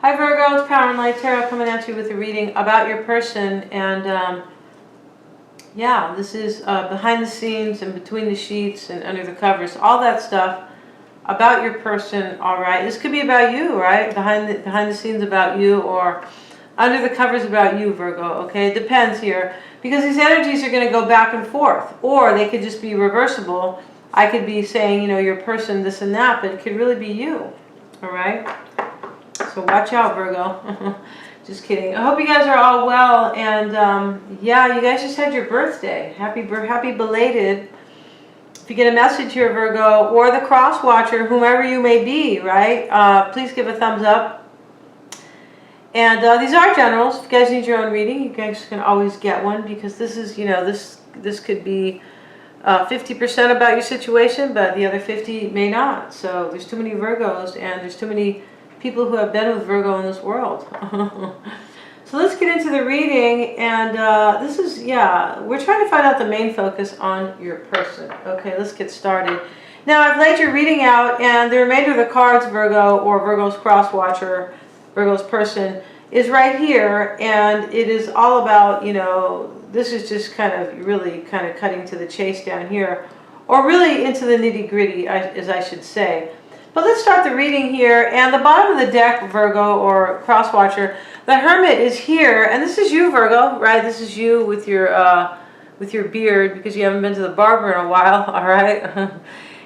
Hi Virgo, it's Power and Light Tarot coming at you with a reading about your person. And yeah, this is behind the scenes and between the sheets and under the covers, all that stuff about your person. All right, this could be about you, right? Behind the scenes about you, or under the covers about you, Virgo. Okay, it depends here, because these energies are going to go back and forth, or they could just be reversible. I could be saying, you know, your person this and that, but it could really be you. All right, so watch out, Virgo. Just kidding. I hope you guys are all well, and yeah, you guys just had your birthday. Happy belated. If you get a message here, Virgo, or the cross watcher, whomever you may be, right? Please give a thumbs up. And these are generals. If you guys need your own reading, you guys can always get one, because this is, you know, this could be 50% about your situation, but the other 50 may not. So there's too many Virgos, and there's too many people who have been with Virgo in this world. So let's get into the reading, and this is, yeah, we're trying to find out the main focus on your person. Okay, let's get started. Now, I've laid your reading out, and the remainder of the cards, Virgo, or Virgo's cross watcher, Virgo's person, is right here, and it is all about, you know, this is just kind of really kind of cutting to the chase down here, or really into the nitty-gritty, as I should say. But let's start the reading here, and the bottom of the deck, Virgo or cross watcher, the Hermit is here, and this is you, Virgo, right? This is you with your beard, because you haven't been to the barber in a while, all right?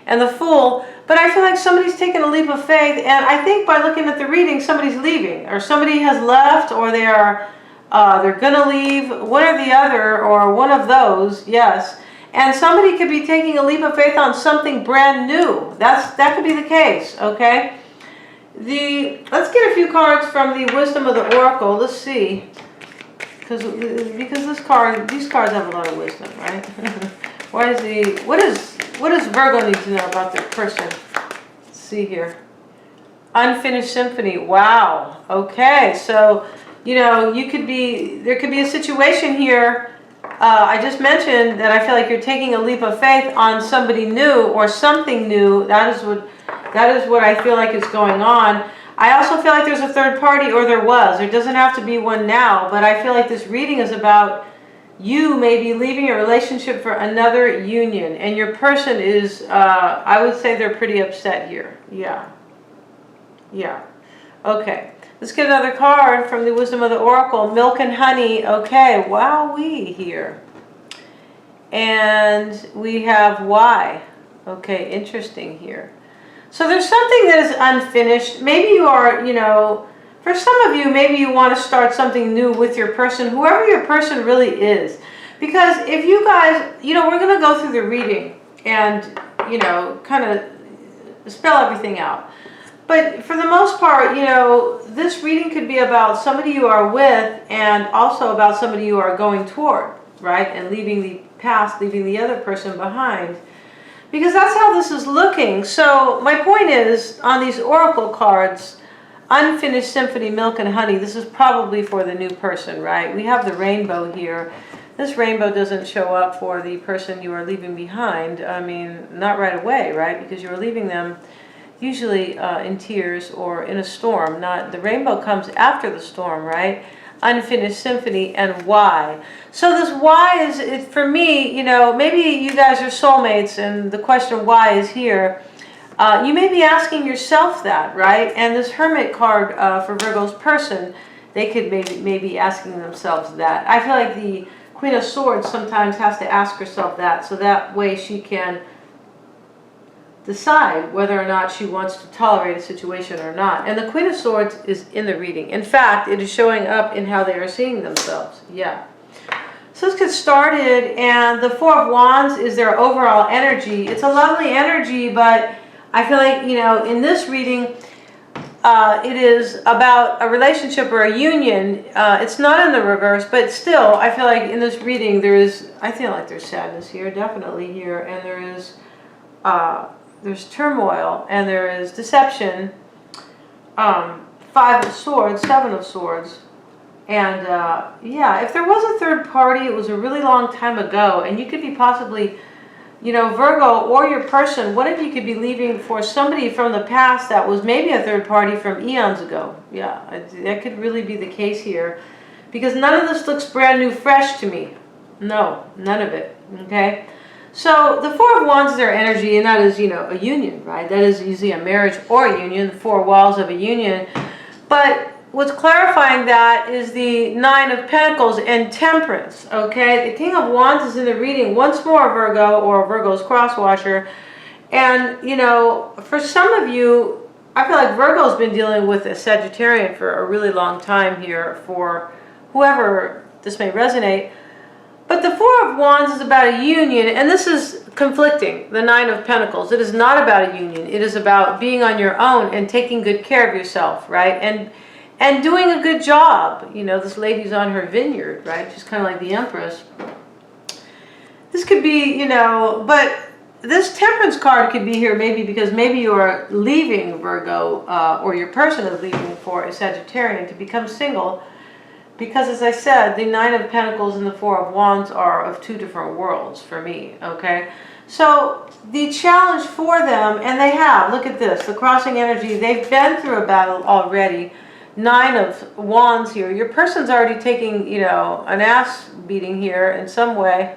And the Fool. But I feel like somebody's taken a leap of faith, and I think by looking at the reading, somebody's leaving, or somebody has left, or they are they're gonna leave, one or the other, or one of those, yes. And somebody could be taking a leap of faith on something brand new. That could be the case, okay? Let's get a few cards from the Wisdom of the Oracle. Let's see, because these cards have a lot of wisdom, right? What does Virgo need to know about their person? Let's see here. Unfinished symphony. Wow. Okay, so you know, there could be a situation here. I just mentioned that I feel like you're taking a leap of faith on somebody new or something new. That is what I feel like is going on. I also feel like there's a third party, or there was. There doesn't have to be one now, but I feel like this reading is about you maybe leaving a relationship for another union, and your person is, I would say they're pretty upset here. Yeah. Yeah. Okay. Let's get another card from the Wisdom of the Oracle. Milk and honey. Okay, wowee here. And we have why. Okay, interesting here. So there's something that is unfinished. Maybe you are, you know, for some of you, maybe you want to start something new with your person, whoever your person really is. Because if you guys, you know, we're going to go through the reading and, you know, kind of spell everything out. But for the most part, you know, this reading could be about somebody you are with, and also about somebody you are going toward, right? And leaving the past, leaving the other person behind. Because that's how this is looking. So my point is, on these oracle cards, unfinished symphony, milk and honey, this is probably for the new person, right? We have the rainbow here. This rainbow doesn't show up for the person you are leaving behind. I mean, not right away, right? Because you are leaving them usually in tears or in a storm. Not the rainbow comes after the storm, right? Unfinished symphony, and why. So this why is, for me, you know, maybe you guys are soulmates, and the question why is here. You may be asking yourself that, right? And this Hermit card for Virgo's person, they could maybe be asking themselves that. I feel like the Queen of Swords sometimes has to ask herself that, so that way she can decide whether or not she wants to tolerate a situation or not. And the Queen of Swords is in the reading. In fact, it is showing up in how they are seeing themselves. Yeah. So let's get started. And the Four of Wands is their overall energy. It's a lovely energy, but I feel like, you know, in this reading, it is about a relationship or a union. It's not in the reverse, but still, I feel like in this reading, I feel like there's sadness here, definitely here, and there's turmoil, and there is deception. Five of Swords, Seven of Swords. And yeah, if there was a third party, it was a really long time ago, and you could be possibly, you know, Virgo or your person, what if you could be leaving for somebody from the past that was maybe a third party from eons ago? Yeah, that could really be the case here. Because none of this looks brand new, fresh to me. No, none of it, okay? So the Four of Wands is their energy, and that is, you know, a union, right? That is usually a marriage or a union, the four walls of a union. But what's clarifying that is the Nine of Pentacles and Temperance, okay? The King of Wands is in the reading once more, Virgo, or Virgo's crosswatcher. And, you know, for some of you, I feel like Virgo's been dealing with a Sagittarian for a really long time here, for whoever this may resonate. But the Four of Wands is about a union, and this is conflicting, the Nine of Pentacles. It is not about a union. It is about being on your own and taking good care of yourself, right? And doing a good job. You know, this lady's on her vineyard, right? She's kind of like the Empress. This could be, you know, but this Temperance card could be here maybe because maybe you are leaving, Virgo, or your person is leaving for a Sagittarian to become single. Because, as I said, the Nine of Pentacles and the Four of Wands are of two different worlds for me, okay? So the challenge for them, and they have, look at this, the crossing energy, they've been through a battle already. Nine of Wands here. Your person's already taking, you know, an ass beating here in some way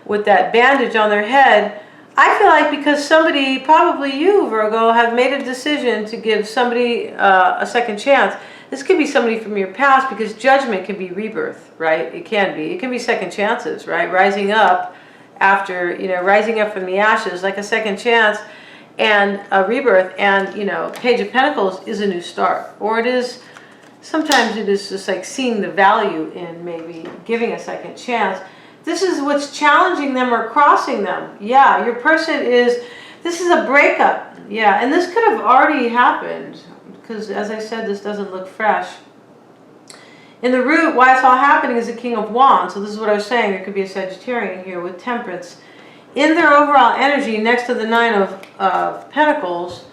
with that bandage on their head. I feel like because somebody, probably you, Virgo, have made a decision to give somebody a second chance. This could be somebody from your past, because judgment can be rebirth, right? It can be. It can be second chances, right? Rising up after, you know, rising up from the ashes, like a second chance and a rebirth. And, you know, Page of Pentacles is a new start. Or it is, sometimes it is just like seeing the value in maybe giving a second chance. This is what's challenging them or crossing them. Yeah, your person is, this is a breakup. Yeah, and this could have already happened. Because, as I said, this doesn't look fresh. In the root, why it's all happening is the King of Wands. So this is what I was saying. There could be a Sagittarian here with Temperance. In their overall energy, next to the Nine of Pentacles,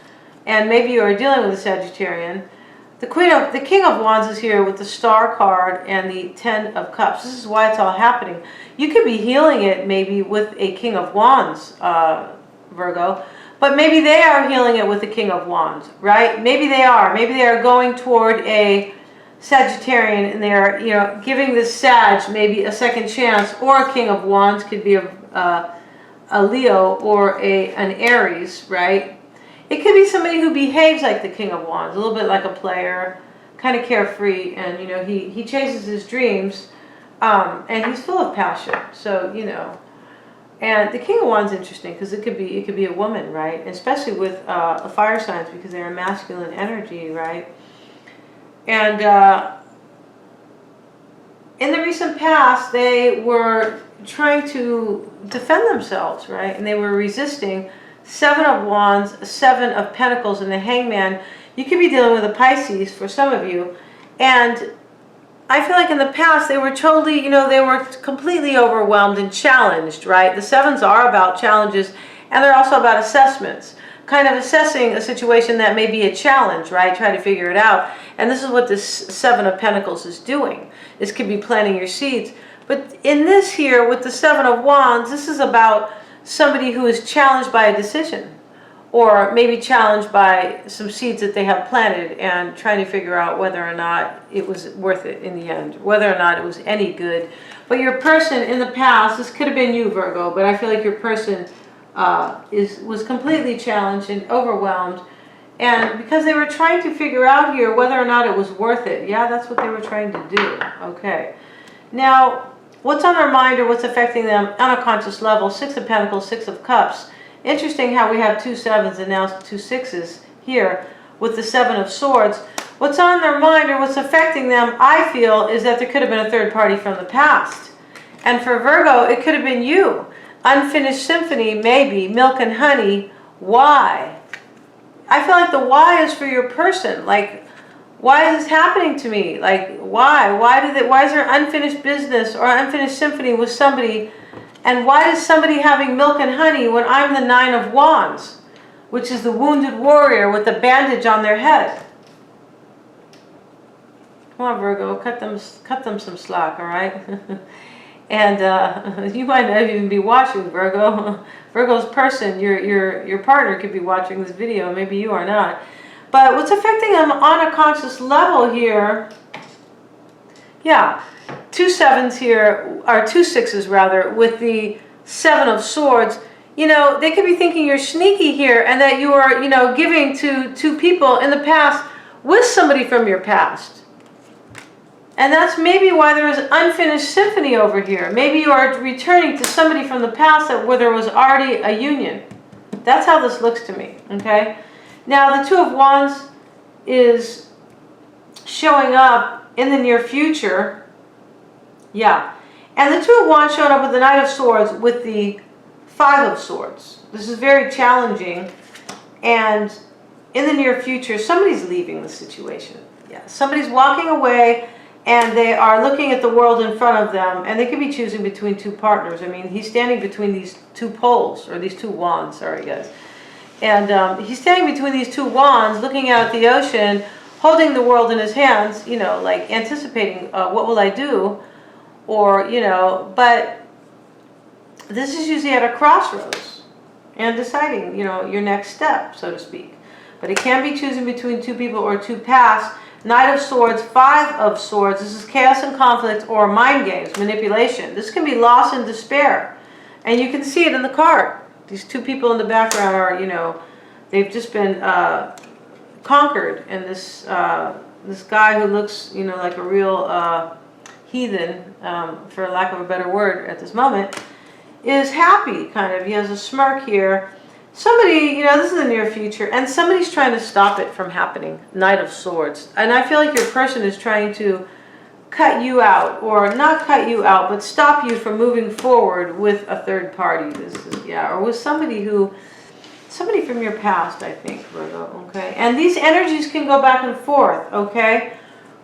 and maybe you are dealing with a Sagittarian, the King of Wands is here with the Star card and the Ten of Cups. This is why it's all happening. You could be healing it maybe with a King of Wands, Virgo. But maybe they are healing it with the King of Wands, right? Maybe they are. Maybe they are going toward a Sagittarian and they are, you know, giving this Sag maybe a second chance. Or a King of Wands could be a Leo or an Aries, right? It could be somebody who behaves like the King of Wands, a little bit like a player, kind of carefree, and, you know, he chases his dreams, and he's full of passion. So, you know. And the King of Wands is interesting because it could be a woman, right? Especially with fire signs, because they're a masculine energy, right? And in the recent past, they were trying to defend themselves, right? And they were resisting. Seven of Wands, Seven of Pentacles, and the Hangman. You could be dealing with a Pisces for some of you, and I feel like in the past they were totally, you know, they were completely overwhelmed and challenged, right? The sevens are about challenges, and they're also about assessments, kind of assessing a situation that may be a challenge, right? Try to figure it out. And this is what this Seven of Pentacles is doing. This could be planting your seeds. But in this here, with the Seven of Wands, this is about somebody who is challenged by a decision, or maybe challenged by some seeds that they have planted and trying to figure out whether or not it was worth it in the end, whether or not it was any good. But your person in the past, this could have been you, Virgo, but I feel like your person was completely challenged and overwhelmed. And because they were trying to figure out here whether or not it was worth it. Yeah, that's what they were trying to do. Okay. Now, what's on their mind or what's affecting them on a conscious level? Six of Pentacles, Six of Cups. Interesting how we have two sevens and now two sixes here with the Seven of Swords. What's on their mind or what's affecting them, I feel, is that there could have been a third party from the past. And for Virgo, it could have been you. Unfinished symphony, maybe. Milk and honey. Why? I feel like the why is for your person. Like, why is this happening to me? Like, why? Why is there unfinished business or unfinished symphony with somebody? And why is somebody having milk and honey when I'm the Nine of Wands, which is the wounded warrior with the bandage on their head? Come on, Virgo, cut them some slack, all right? And you might not even be watching, Virgo. Virgo's person, your partner could be watching this video, maybe you are not. But what's affecting them on a conscious level here, yeah, 2 7s here, or 2 6s rather, with the 7 of Swords. You know, they could be thinking you're sneaky here and that you are, you know, giving to 2 people in the past with somebody from your past. And that's maybe why there is unfinished symphony over here. Maybe you are returning to somebody from the past where there was already a union. That's how this looks to me, okay? Now, the 2 of Wands is showing up in the near future. Yeah. And the 2 of Wands showing up with the Knight of Swords with the 5 of Swords. This is very challenging. And in the near future, somebody's leaving the situation. Yeah. Somebody's walking away and they are looking at the world in front of them, and they could be choosing between 2 partners. I mean, he's standing between these 2 poles, or these 2 wands, sorry guys. And he's standing between these 2 wands, looking out at the ocean, holding the world in his hands, you know, like anticipating, what will I do? Or, you know, but this is usually at a crossroads and deciding, you know, your next step, so to speak. But it can be choosing between 2 people or 2 paths. Knight of Swords, 5 of Swords. This is chaos and conflict or mind games, manipulation. This can be loss and despair. And you can see it in the card. These 2 people in the background are, you know, they've just been conquered. And this this guy who looks, you know, like a real heathen, for lack of a better word at this moment, is happy, kind of. He has a smirk here. Somebody, you know, this is the near future, and somebody's trying to stop it from happening. Knight of Swords. And I feel like your person is trying to cut you out, or not cut you out, but stop you from moving forward with a third party. This is, yeah, or with somebody from your past, I think, Virgo, okay? And these energies can go back and forth, okay?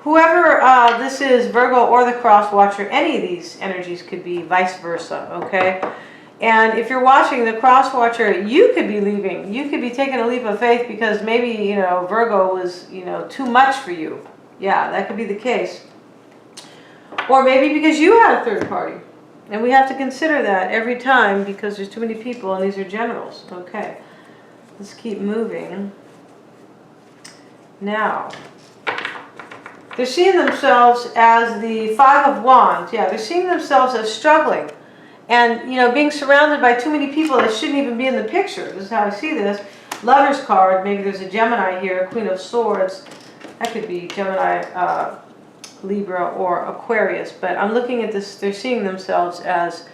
Whoever this is, Virgo or the cross watcher, any of these energies could be vice versa, okay? And if you're watching the cross watcher, you could be leaving. You could be taking a leap of faith because maybe, you know, Virgo was, you know, too much for you. Yeah, that could be the case. Or maybe because you had a third party. And we have to consider that every time because there's too many people and these are generals. Okay, let's keep moving. Now, they're seeing themselves as the 5 of Wands. Yeah, they're seeing themselves as struggling. And, you know, being surrounded by too many people that shouldn't even be in the picture. This is how I see this. Lover's card. Maybe there's a Gemini here. Queen of Swords. That could be Gemini, Libra, or Aquarius. But I'm looking at this. They're seeing themselves as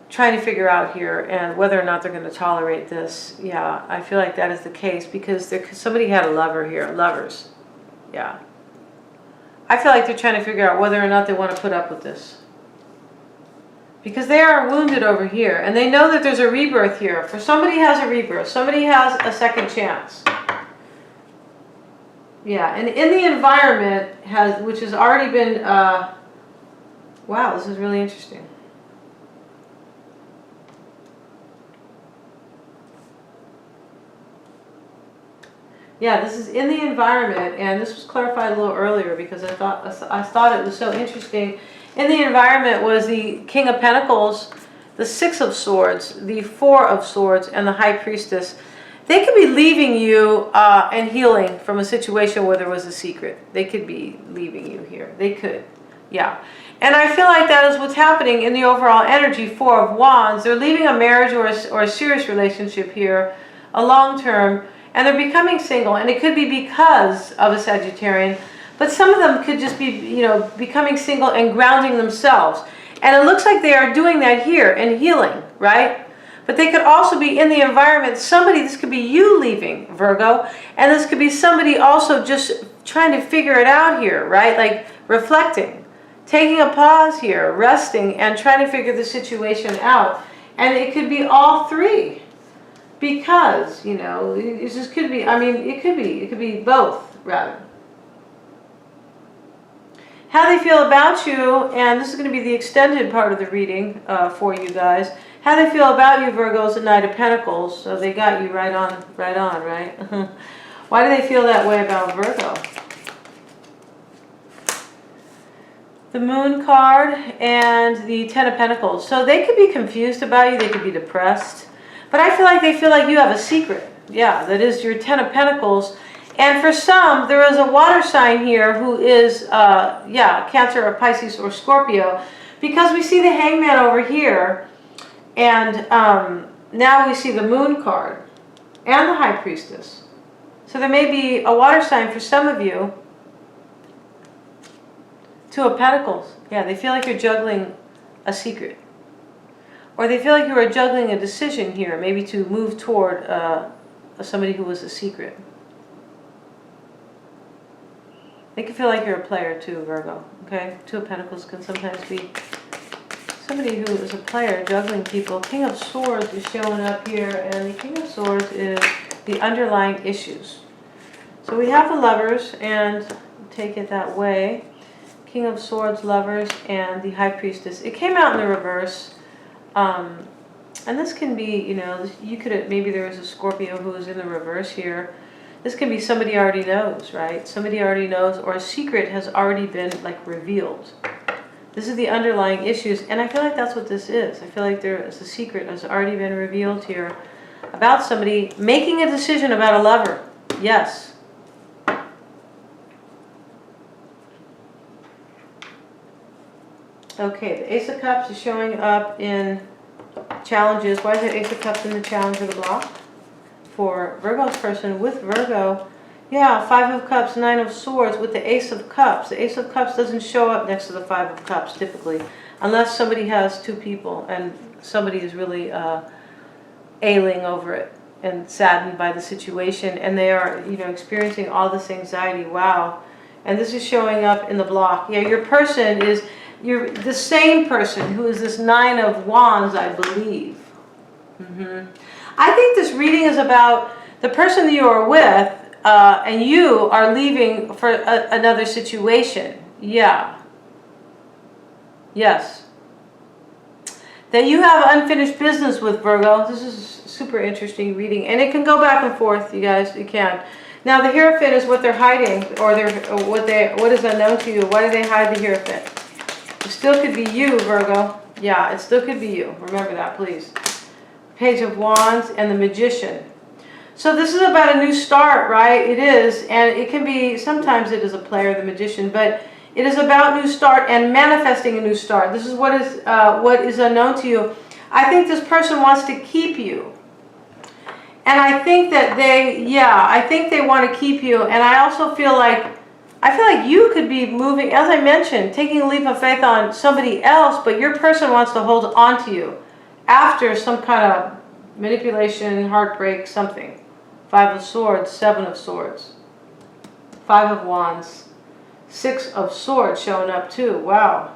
trying to figure out here and whether or not they're going to tolerate this. Yeah, I feel like that is the case because somebody had a lover here. Lovers. Yeah. I feel like they're trying to figure out whether or not they want to put up with this. Because they are wounded over here. And they know that there's a rebirth here. For somebody has a rebirth. Somebody has a second chance. Yeah. And in the environment, which has already been... wow, this is really interesting. Yeah, this is in the environment. And this was clarified a little earlier because I thought it was so interesting. In the environment was the King of Pentacles, the 6 of Swords, the 4 of Swords, and the High Priestess. They could be leaving you and healing from a situation where there was a secret. They could be leaving you here. They could. Yeah. And I feel like that is what's happening in the overall energy. 4 of Wands. They're leaving a marriage or a serious relationship here, a long term, and they're becoming single. And it could be because of a Sagittarian. But some of them could just be, you know, becoming single and grounding themselves. And it looks like they are doing that here and healing, right? But they could also be in the environment. This could be you leaving, Virgo. And this could be somebody also just trying to figure it out here, right? Like reflecting, taking a pause here, resting, and trying to figure the situation out. And it could be all 3. Because, you know, it just could be, I mean, it could be both, rather. How they feel about you, and this is going to be the extended part of the reading for you guys. How they feel about you, Virgos, at Knight of Pentacles. So they got you right on, right? Why do they feel that way about Virgo? the Moon card, and the Ten of Pentacles. So they could be confused about you, they could be depressed, but I feel like they feel like you have a secret. Yeah, that is your Ten of Pentacles. And for some, there is a water sign here who is, Cancer or Pisces or Scorpio, because we see the Hangman over here, and now we see the Moon card and the High Priestess. So there may be a water sign for some of you. Two of Pentacles. Yeah, they feel like you're juggling a secret. Or they feel like you are juggling a decision here, maybe to move toward somebody who was a secret. They can feel like you're a player too, Virgo. Okay? Two of Pentacles can sometimes be somebody who is a player, juggling people. King of Swords is showing up here, and the King of Swords is the underlying issues. So we have the Lovers, and take it that way. King of Swords, Lovers, and the High Priestess. It came out in the reverse. And this can be, you know, you could, maybe there was a Scorpio who was in the reverse here. This can be somebody already knows, right? Somebody already knows, or a secret has already been like revealed. This is the underlying issues, and I feel like that's what this is. I feel like there is a secret has already been revealed here about somebody making a decision about a lover. Yes. Okay, the Ace of Cups is showing up in challenges. Why is it Ace of Cups in the challenge of the block? For Virgo's person with Virgo, yeah, Five of Cups, Nine of Swords with the Ace of Cups. The Ace of Cups doesn't show up next to the Five of Cups typically, unless somebody has two people and somebody is really ailing over it and saddened by the situation, and they are, you know, experiencing all this anxiety. Wow. And this is showing up in the block. Yeah, your person is, you're the same person who is this Nine of Wands, I believe. I think this reading is about the person that you are with, and you are leaving for another situation. Yeah. Yes. That you have unfinished business with, Virgo. This is a super interesting reading, and it can go back and forth, you guys. You can. Now the Hierophant is what they're hiding, or what is unknown to you. Why do they hide the Hierophant? It still could be you, Virgo. Yeah, it still could be you. Remember that, please. Page of Wands and the Magician. So this is about a new start, right? It is, and it can be, sometimes it is a player, the Magician, but it is about new start and manifesting a new start. This is what is unknown to you. I think this person wants to keep you. And I think that I think they want to keep you. And I also feel like, you could be moving, as I mentioned, taking a leap of faith on somebody else, but your person wants to hold on to you after some kind of manipulation, heartbreak, something. Five of Swords, Seven of Swords, Five of Wands, Six of Swords showing up too. Wow.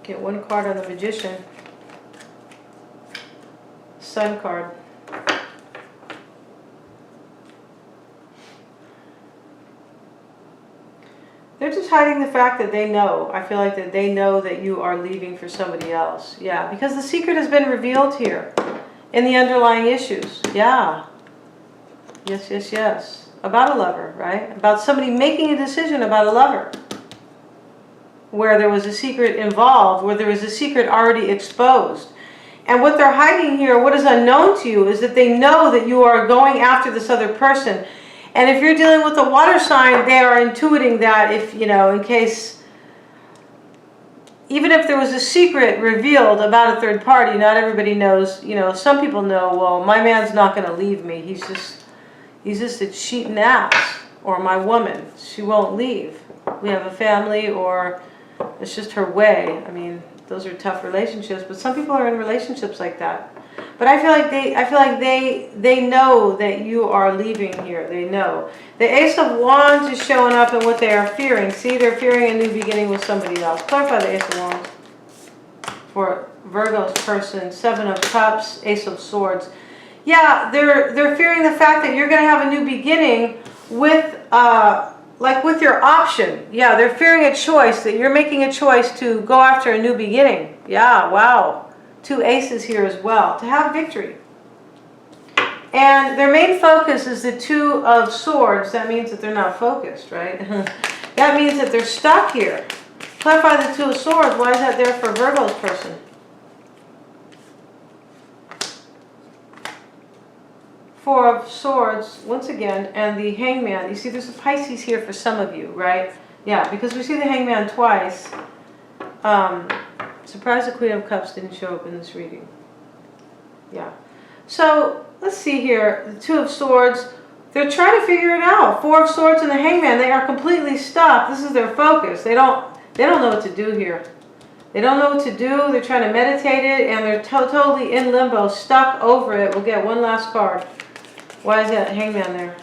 Get one card on the Magician. Sun card. They're just hiding the fact that they know. I feel like that they know that you are leaving for somebody else. Yeah, because the secret has been revealed here in the underlying issues. Yeah. Yes, yes, yes. About a lover, right? About somebody making a decision about a lover. Where there was a secret involved, where there was a secret already exposed. And what they're hiding here, what is unknown to you, is that they know that you are going after this other person. And if you're dealing with a water sign, they are intuiting that if, you know, in case, even if there was a secret revealed about a third party, not everybody knows, you know, some people know, well, my man's not going to leave me. He's just a cheating ass. Or my woman, she won't leave. We have a family, or it's just her way. I mean, those are tough relationships, but some people are in relationships like that. But I feel like they know that you are leaving here. They know. The Ace of Wands is showing up in what they are fearing. See, they're fearing a new beginning with somebody else. Clarify the Ace of Wands for Virgo's person. Seven of Cups, Ace of Swords. Yeah, they're fearing the fact that you're going to have a new beginning with with your option. Yeah, they're fearing a choice, that you're making a choice to go after a new beginning. Yeah, wow. Two aces here as well, to have victory. And their main focus is the Two of Swords. That means that they're not focused, right? Their That means that they're stuck here. Clarify the Two of Swords. Why is that there for Virgo's person? Four of Swords, once again, and the Hangman. You see, there's a Pisces here for some of you, right? Yeah, because we see the Hangman twice. Surprised the Queen of Cups didn't show up in this reading. Yeah. So, let's see here. The Two of Swords, they're trying to figure it out. Four of Swords and the Hangman, they are completely stuck. This is their focus. They don't know what to do here. They don't know what to do. They're trying to meditate it, and they're totally in limbo, stuck over it. We'll get one last card. Why is that Hangman there?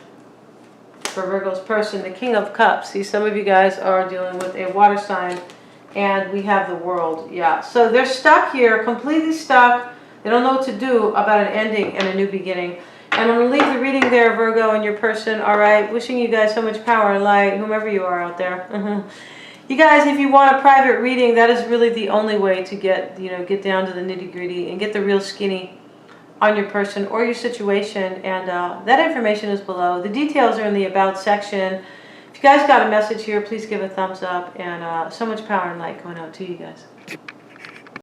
For Virgo's person, the King of Cups. See, some of you guys are dealing with a water sign, and we have the World. Yeah, so they're stuck here, completely stuck. They don't know what to do about an ending and a new beginning. And I'm going to leave the reading there, Virgo, and your person. All right, wishing you guys so much power and light, whomever you are out there. You guys, if you want a private reading, that is really the only way to get down to the nitty-gritty and get the real skinny on your person or your situation. And that information is below. The details are in the About section. If you guys got a message here, please give a thumbs up. And so much power and light going out to you guys.